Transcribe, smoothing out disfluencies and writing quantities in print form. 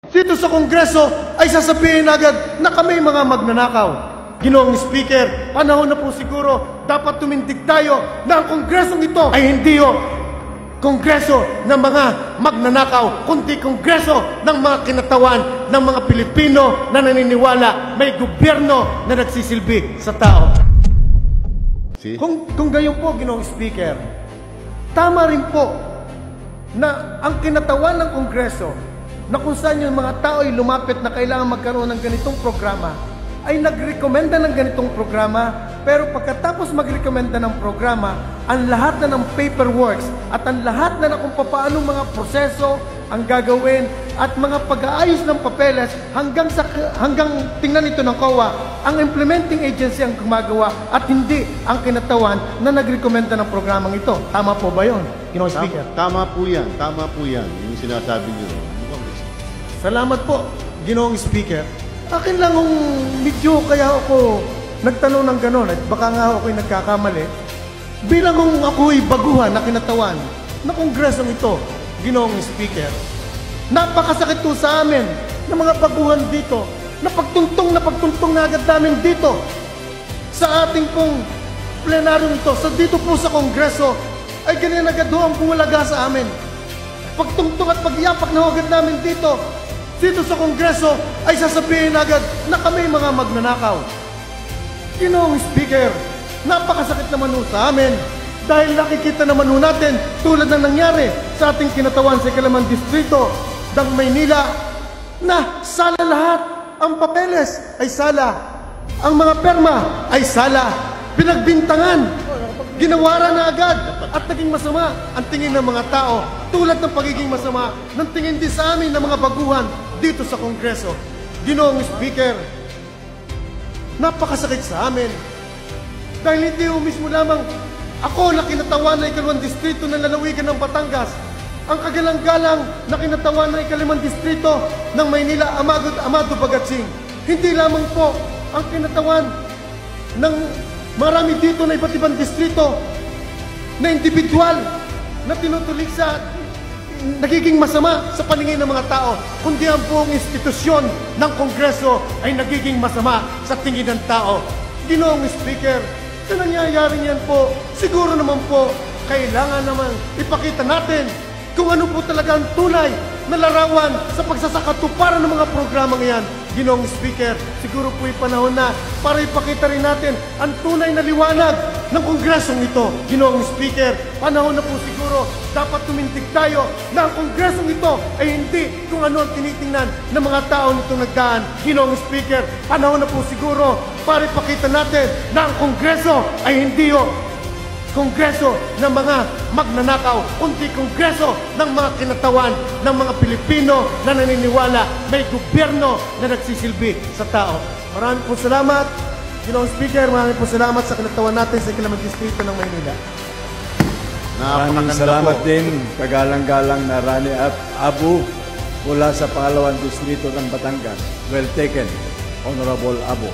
dito sa Kongreso ay sasabihin agad na kami mga magnanakaw. Ginoong Speaker, panahon na po siguro dapat tumindig tayo na ang Kongresong ito ay hindi Kongreso ng mga magnanakaw, kundi Kongreso ng mga kinatawan ng mga Pilipino na naniniwala may gobyerno na nagsisilbi sa tao. Kung gayon po, Ginoong Speaker, tama rin po na ang kinatawan ng Kongreso na kung saan yung mga tao ay lumapit na kailangan magkaroon ng ganitong programa, ay nagrekomenda ng ganitong programa, pero pagkatapos magrekomenda ng programa, ang lahat na ng paperworks at ang lahat na kung paano mga proseso ang gagawin at mga pag-aayos ng papeles hanggang tingnan ito ng COA, ang implementing agency ang gumagawa at hindi ang kinatawan na nagrekomenda ng programang ito. Tama po ba yun, Ginoong Speaker? Tama po yan. Tama po yan. Yung sinasabi niyo. Salamat po, Ginoong Speaker. Akin lang kung medyo kaya ako nagtanong ng gano'n at baka nga ako'y nagkakamali. Bilang kung ako'y baguhan na kinatawan na Kongresong ito, Ginoong Speaker, napakasakit po sa amin ng mga baguhan dito na pagtuntong na agad namin dito sa ating pong plenaryong ito. So dito po sa Kongreso ay ganyan agad ang bumalaga sa amin. Pagtungtong at pag-iyapak na agad namin dito sa Kongreso ay sasabihin agad na kami mga magnanakaw. Ginoong Speaker, napakasakit naman sa amin dahil nakikita naman natin tulad ng nangyari sa ating kinatawan sa ikalimang distrito ng Maynila na sala lahat, ang papeles ay sala, ang mga perma ay sala, pinagbintangan, ginawaran na agad at naging masama ang tingin ng mga tao tulad ng pagiging masama ng tingin din sa amin ng mga baguhan dito sa Kongreso. Ginoong Speaker, napakasakit sa amin dahil hindi mismo lamang ako na kinatawan na ikalawang distrito ng lalawigan ng Batangas, ang kagalang-galang na kinatawan ng ikalimang distrito ng Maynila, Amado Bagatsing. Hindi lamang po ang kinatawan ng marami dito na iba't ibang distrito na individual na tinutulik sa nagiging masama sa paningin ng mga tao, kundi ang buong institusyon ng Kongreso ay nagiging masama sa tingin ng tao. Ginoong Speaker, sa nangyayari niyan po, siguro naman po, kailangan naman ipakita natin kung ano po talaga ang tunay na larawan sa pagsasakatuparan ng mga programang yan. Ginoong Speaker, siguro po'y panahon na para ipakita rin natin ang tunay na liwanag ng Kongresong ito. Ginoong Speaker, panahon na po siguro dapat tumindig tayo na ang Kongresong ito ay hindi kung ano ang tinitingnan ng mga tao nitong nagdaan. Ginoong Speaker, panahon na po siguro para ipakita natin na ang Kongreso ay hindi Kongreso ng mga magnanakaw, kundi Kongreso ng mga kinatawan ng mga Pilipino na naniniwala may gobyerno na nagsisilbi sa tao. Maraming po salamat, Ginoong Speaker. Maraming po salamat sa kinatawan natin sa ikalimang distrito ng Maynila. Maraming salamat din, kagalang-galang na Rani Abu mula sa pangalawang distrito ng Batangas. Well taken, Honorable Abu.